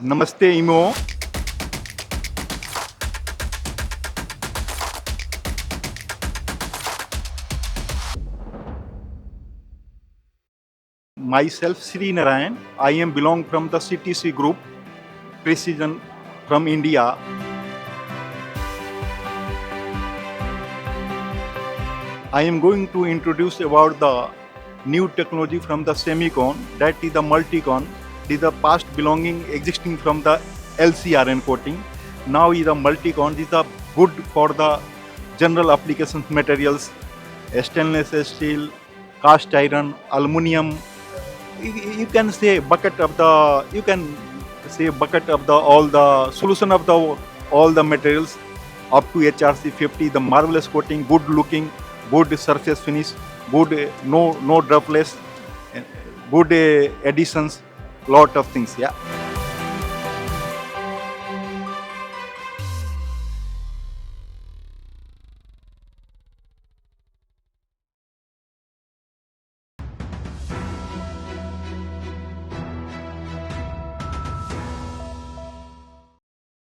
Namasthe EMO. Myself Sri Narayan. I am belong from the CTC Group Precision from India. I am going to introduce about the new technology from the CemeCon, that is the MultiCon. This is the past belonging existing from the LCRN coating. Now is the MultiCon. This is the good for the general applications materials, stainless steel, cast iron, aluminium. You can say bucket of the all the solution of the all the materials up to HRC 50. The marvelous coating, good looking, good surface finish, good no droplets, good additions, lot of things. Yeah.